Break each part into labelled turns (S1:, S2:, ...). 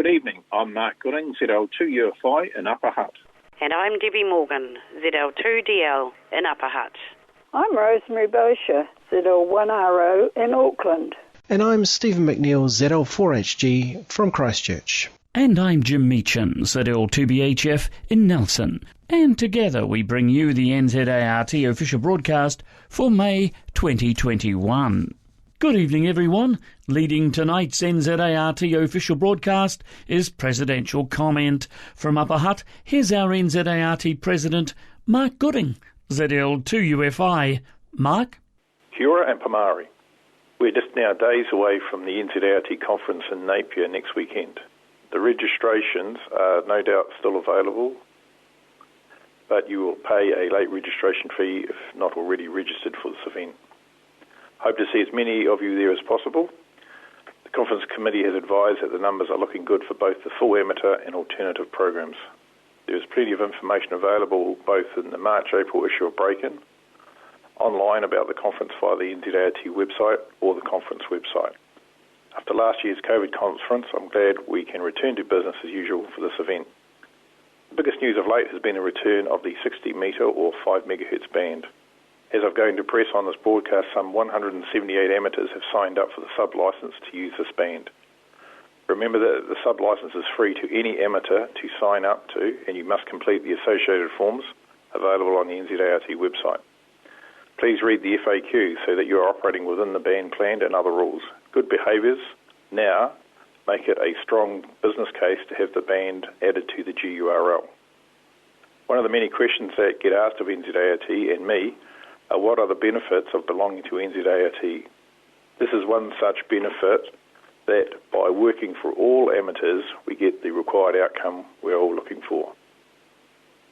S1: Good evening. I'm Mark Gooding, ZL2UFI in Upper Hutt.
S2: And I'm Debbie Morgan, ZL2DL in Upper Hutt.
S3: I'm Rosemary Boshier, ZL1RO in Auckland.
S4: And I'm Stephen McNeill, ZL4HG from Christchurch.
S5: And I'm Jim Meachin, ZL2BHF in Nelson. And together we bring you the NZART official broadcast for May 2021. Good evening, everyone. Leading tonight's NZART official broadcast is Presidential Comment. From Upper Hutt, here's our NZART President, Mark Gooding, ZL2UFI. Mark?
S6: Kia ora and Pamari. We're just now days away from the NZART conference in Napier next weekend. The registrations are no doubt still available, but you will pay a late registration fee if not already registered for this event. Hope to see as many of you there as possible. The conference committee has advised that the numbers are looking good for both the full amateur and alternative programs. There is plenty of information available both in the March-April issue of Break-In, online about the conference via the NZART website or the conference website. After last year's COVID conference, I'm glad we can return to business as usual for this event. The biggest news of late has been the return of the 60 metre or 5 megahertz band. As I've going to press on this broadcast, some 178 amateurs have signed up for the sub-licence to use this band. Remember that the sub-licence is free to any amateur to sign up to, and you must complete the associated forms available on the NZART website. Please read the FAQ so that you are operating within the band plan and other rules. Good behaviours now make it a strong business case to have the band added to the GURL. One of the many questions that get asked of NZART and me are what are the benefits of belonging to NZART. This is one such benefit that by working for all amateurs we get the required outcome we're all looking for.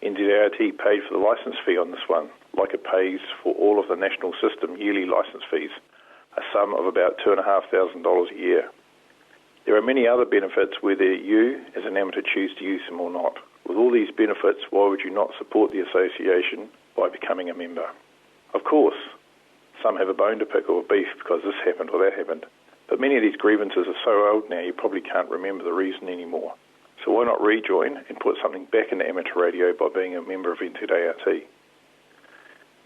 S6: NZART paid for the licence fee on this one, like it pays for all of the national system yearly licence fees, a sum of about $2,500 a year. There are many other benefits whether you, as an amateur, choose to use them or not. With all these benefits, why would you not support the association by becoming a member? Of course, some have a bone to pick or a beef because this happened or that happened, but many of these grievances are so old now you probably can't remember the reason anymore. So why not rejoin and put something back into amateur radio by being a member of NZART?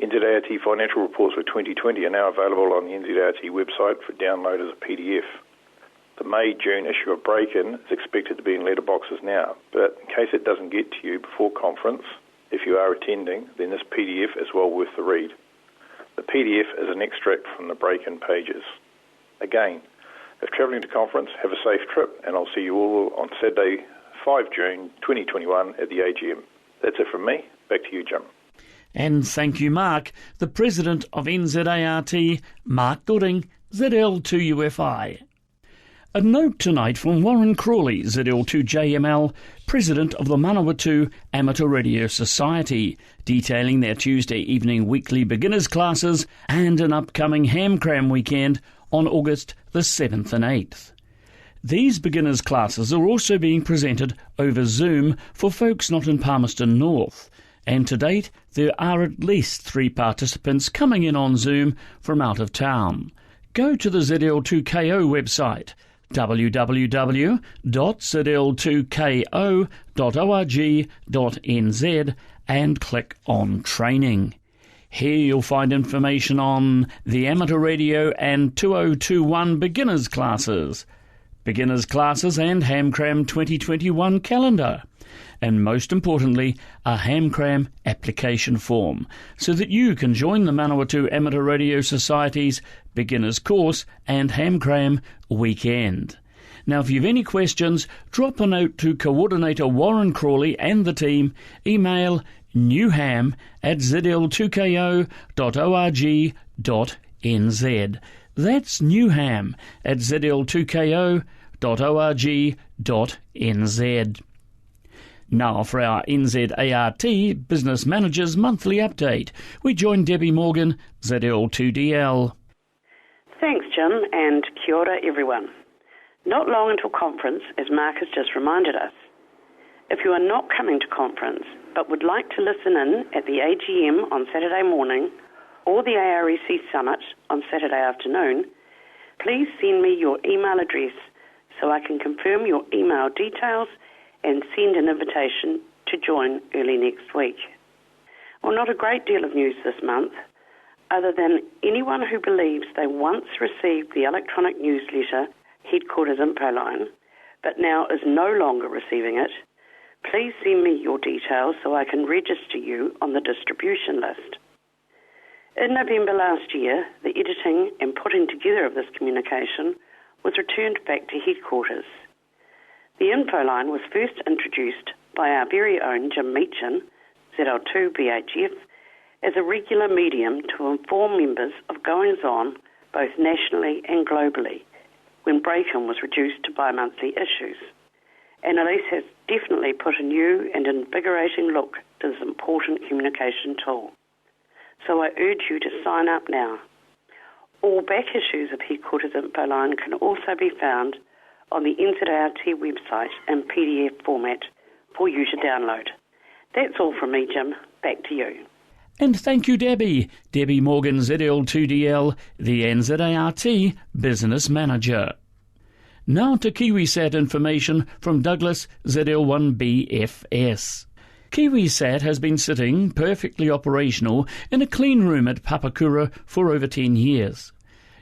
S6: NZART financial reports for 2020 are now available on the NZART website for download as a PDF. The May-June issue of Break-In is expected to be in letterboxes now, but in case it doesn't get to you before conference, if you are attending, then this PDF is well worth the read. The PDF is an extract from the Break-In pages. Again, if travelling to conference, have a safe trip, and I'll see you all on Saturday, 5 June 2021 at the AGM. That's it from me. Back to you, Jim.
S5: And thank you, Mark. The President of NZART, Mark Gooding, ZL2UFI. A note tonight from Warren Crawley, ZL2JML, President of the Manawatu Amateur Radio Society, detailing their Tuesday evening weekly beginners classes and an upcoming HamCram weekend on August the 7th and 8th. These beginners classes are also being presented over Zoom for folks not in Palmerston North, and to date there are at least 3 participants coming in on Zoom from out of town. Go to the ZL2KO website, www.zl2ko.org.nz, and click on Training. Here you'll find information on the Amateur Radio and 2021 Beginners Classes, Beginners Classes and HamCram 2021 calendar, and most importantly, a HamCram application form, so that you can join the Manawatu Amateur Radio Society's Beginners Course and HamCram weekend. Now, if you've any questions, drop a note to Coordinator Warren Crawley and the team. Email newham@zl2ko.org.nz. That's newham@zl2ko.org.nz. Now for our NZART Business Managers Monthly Update. We join Debbie Morgan, ZL2DL.
S2: Thanks, Jim, and kia ora, everyone. Not long until conference, as Mark has just reminded us. If you are not coming to conference, but would like to listen in at the AGM on Saturday morning or the AREC Summit on Saturday afternoon, please send me your email address so I can confirm your email details and send an invitation to join early next week. Well, not a great deal of news this month, other than anyone who believes they once received the electronic newsletter Headquarters Info Line, but now is no longer receiving it, please send me your details so I can register you on the distribution list. In November last year, the editing and putting together of this communication was returned back to headquarters. The info line was first introduced by our very own Jim Meechan, ZL2BHF, as a regular medium to inform members of goings-on both nationally and globally when break-in was reduced to bi-monthly issues. And Elise has definitely put a new and invigorating look to this important communication tool. So I urge you to sign up now. All back issues of Headquarters Info Line can also be found on the NZART website in PDF format for you to download. That's all from me, Jim. Back to you.
S5: And thank you, Debby. Debby Morgan, ZL2DL, the NZART Business Manager. Now to Kiwisat information from Douglas, ZL1BFS. Kiwisat has been sitting perfectly operational in a clean room at Papakura for over 10 years.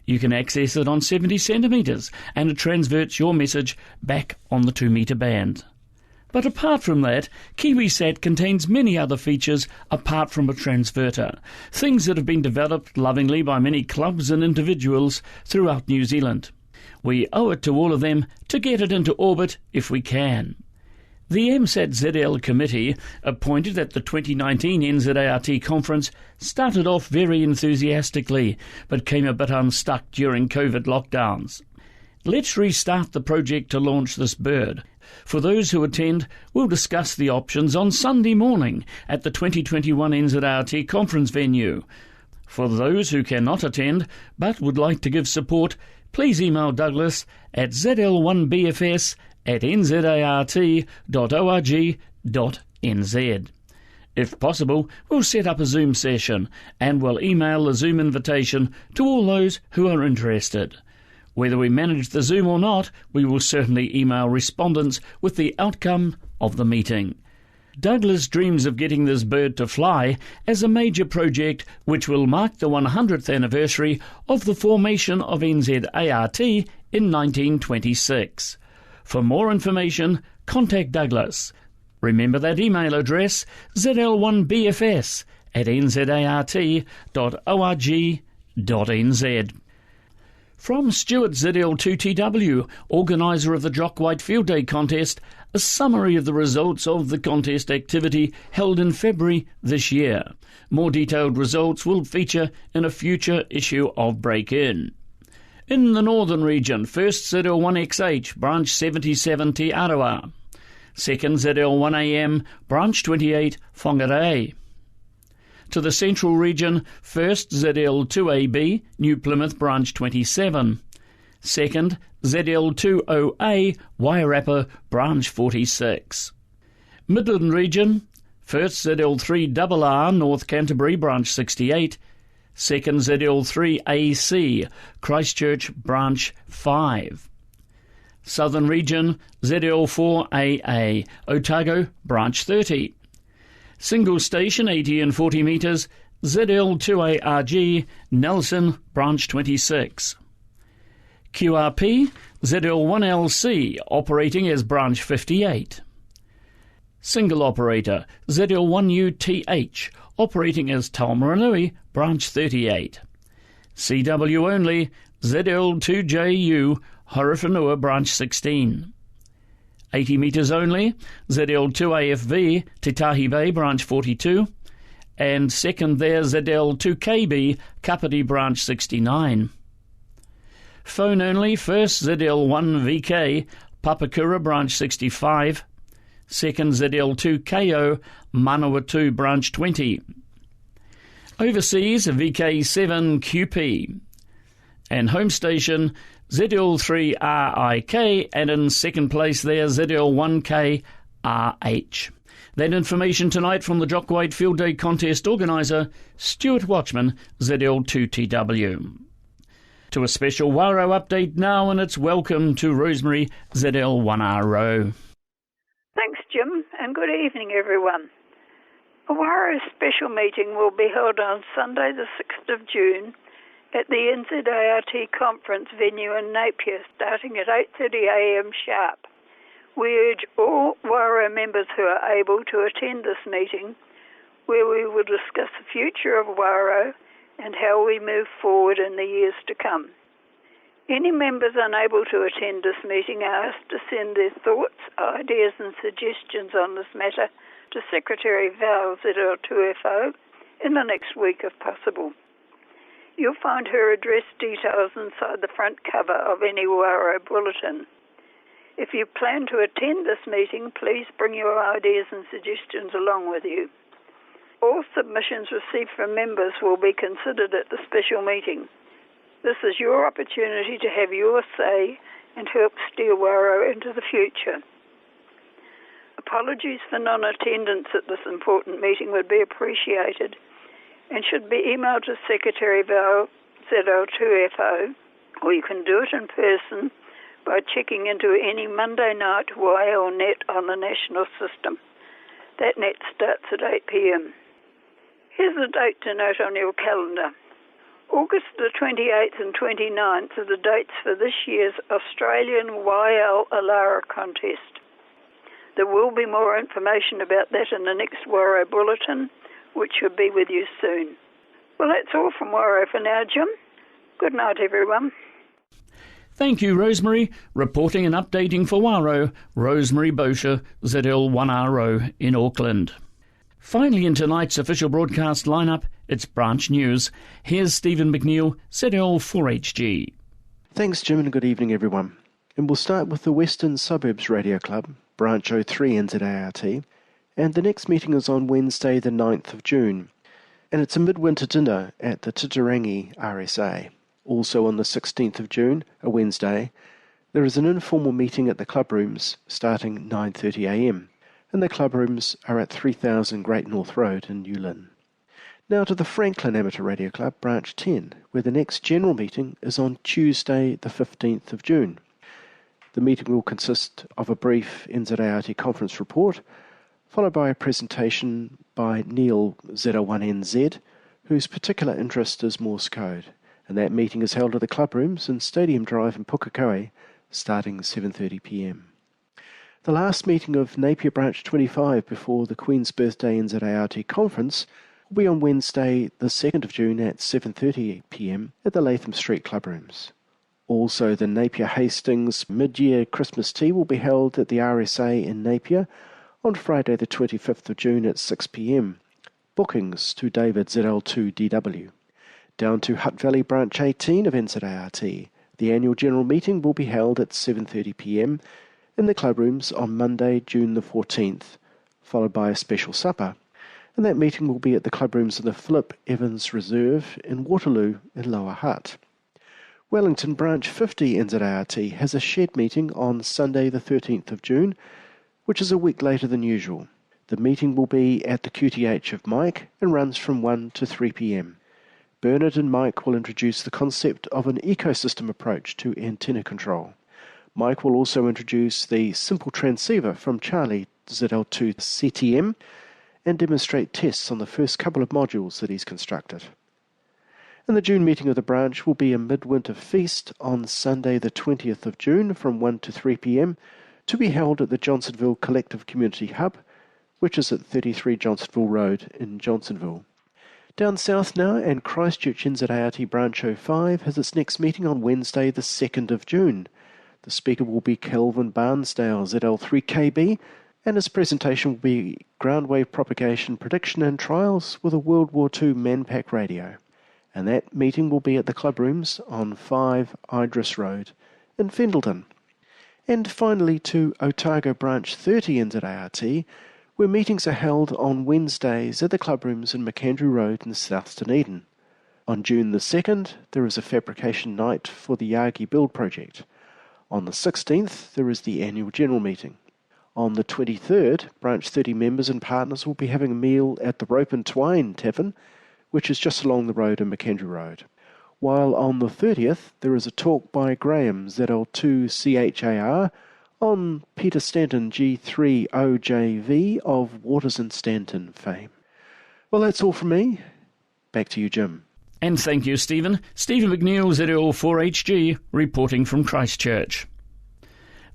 S5: You can access it on 70 centimetres and it transverts your message back on the 2-metre band. But apart from that, Kiwisat contains many other features apart from a transverter, things that have been developed lovingly by many clubs and individuals throughout New Zealand. We owe it to all of them to get it into orbit if we can. The MZART committee, appointed at the 2019 NZART conference, started off very enthusiastically, but came a bit unstuck during COVID lockdowns. Let's restart the project to launch this bird. For those who attend, we'll discuss the options on Sunday morning at the 2021 NZART conference venue. For those who cannot attend but would like to give support, please email Douglas at zl1bfs@nzart.org.nz. If possible, we'll set up a Zoom session and we'll email a Zoom invitation to all those who are interested. Whether we manage the Zoom or not, we will certainly email respondents with the outcome of the meeting. Douglas dreams of getting this bird to fly as a major project which will mark the 100th anniversary of the formation of NZART in 1926. For more information, contact Douglas. Remember that email address, zl1bfs@nzart.org.nz. From Stuart, ZL2TW, Organiser of the Jock White Field Day Contest, a summary of the results of the contest activity held in February this year. More detailed results will feature in a future issue of Break-In. In the Northern Region, 1st ZL1XH, Branch 77 Te Arawa. 2nd ZL1AM, Branch 28, Whangarei. To the Central Region, 1st ZL2AB, New Plymouth Branch 27. 2nd ZL20A, Wairarapa Branch 46. Midland Region, 1st ZL3RR, North Canterbury Branch 68. 2nd ZL3AC, Christchurch Branch 5. Southern Region, ZL4AA, Otago Branch 30. Single station 80 and 40 metres, ZL2ARG, Nelson Branch 26. QRP, ZL1LC, operating as Branch 58. Single operator, ZL1UTH, operating as Taumaranui, Branch 38. CW only, ZL2JU, Horowhenua Branch 16. 80 metres only, ZL2AFV, Te Tahi Bay Branch 42, and second there ZL2KB, Kapiti Branch 69. Phone only, first ZL1VK, Papakura Branch 65, second ZL2KO, Manawatu Branch 20. Overseas, VK7QP. And home station, ZL3RIK, and in second place there, ZL1KRH. That information tonight from the Jock White Field Day Contest Organiser, Stuart Watchman, ZL2TW. To a special WARO update now, and it's welcome to Rosemary, ZL1RO.
S3: Thanks, Jim, and good evening, everyone. A WARO special meeting will be held on Sunday the 6th of June at the NZART conference venue in Napier, starting at 8:30am sharp. We urge all WARO members who are able to attend this meeting, where we will discuss the future of WARO and how we move forward in the years to come. Any members unable to attend this meeting are asked to send their thoughts, ideas and suggestions on this matter to Secretary Val ZL2FO in the next week if possible. You'll find her address details inside the front cover of any WARO bulletin. If you plan to attend this meeting, please bring your ideas and suggestions along with you. All submissions received from members will be considered at the special meeting. This is your opportunity to have your say and help steer WARO into the future. Apologies for non-attendance at this important meeting would be appreciated and should be emailed to Secretary Val ZL2FO, or you can do it in person by checking into any Monday night YL net on the national system. That net starts at 8pm. Here's a date to note on your calendar. August the 28th and 29th are the dates for this year's Australian YL Alara contest. There will be more information about that in the next WARO bulletin, which should be with you soon. Well, that's all from WARO for now, Jim. Good night, everyone.
S5: Thank you, Rosemary. Reporting and updating for WARO, Rosemary Boshier, ZL1RO in Auckland. Finally, in tonight's official broadcast lineup, it's branch news. Here's Stephen McNeill, ZL4HG.
S4: Thanks, Jim, and good evening, everyone. And we'll start with the Western Suburbs Radio Club, Branch 03 NZART, and the next meeting is on Wednesday the 9th of June, and it's a midwinter dinner at the Titirangi RSA. Also on the 16th of June, a Wednesday, there is an informal meeting at the club rooms starting 9:30am, and the club rooms are at 3000 Great North Road in New Lynn. Now to the Franklin Amateur Radio Club, Branch 10, where the next general meeting is on Tuesday the 15th of June. The meeting will consist of a brief NZART conference report, followed by a presentation by Neil ZL1NZ, whose particular interest is Morse code, and that meeting is held at the club rooms in Stadium Drive in Pukekohe, starting 7:30pm. The last meeting of Napier Branch 25 before the Queen's Birthday NZART conference will be on Wednesday the 2nd of June at 7:30pm at the Latham Street club rooms. Also, the Napier Hastings mid-year Christmas tea will be held at the RSA in Napier on Friday the 25th of June at 6pm. Bookings to David ZL2DW. Down to Hutt Valley Branch 18 of NZART. The annual general meeting will be held at 7:30pm in the club rooms on Monday, June the 14th, followed by a special supper. And that meeting will be at the club rooms of the Philip Evans Reserve in Waterloo in Lower Hutt. Wellington Branch 50 NZART has a shed meeting on Sunday the 13th of June, which is a week later than usual. The meeting will be at the QTH of Mike and runs from 1 to 3pm. Bernard and Mike will introduce the concept of an ecosystem approach to antenna control. Mike will also introduce the simple transceiver from Charlie ZL2 CTM and demonstrate tests on the first couple of modules that he's constructed. And the June meeting of the branch will be a midwinter feast on Sunday the 20th of June from 1 to 3pm to be held at the Johnsonville Collective Community Hub, which is at 33 Johnsonville Road in Johnsonville. Down south now, and Christchurch NZART Branch 05 has its next meeting on Wednesday the 2nd of June. The speaker will be Kelvin Barnsdale, ZL3KB, and his presentation will be Ground Wave Propagation Prediction and Trials with a World War II Manpack radio. And that meeting will be at the club rooms on 5 Idris Road in Fendleton. And finally to Otago Branch 30 NZART, where meetings are held on Wednesdays at the club rooms in McAndrew Road in South Dunedin. On June the 2nd, there is a fabrication night for the Yagi Build project. On the 16th, there is the annual general meeting. On the 23rd, Branch 30 members and partners will be having a meal at the Rope and Twine Tavern, which is just along the road in McAndrew Road. while on the 30th there is a talk by Graham, ZL2CHAR, on Peter Stanton G3OJV of Waters and Stanton fame. Well, that's all from me. Back to you, Jim.
S5: And thank you, Stephen. Stephen McNeill, ZL4HG, reporting from Christchurch.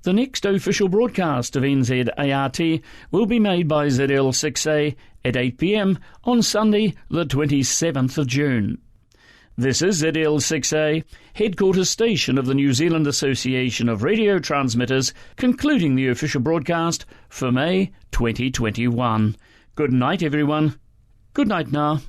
S5: The next official broadcast of NZART will be made by ZL6A at 8 p.m. on Sunday, the 27th of June. This is ZL6A, headquarters station of the New Zealand Association of Radio Transmitters, concluding the official broadcast for May 2021. Good night, everyone. Good night now.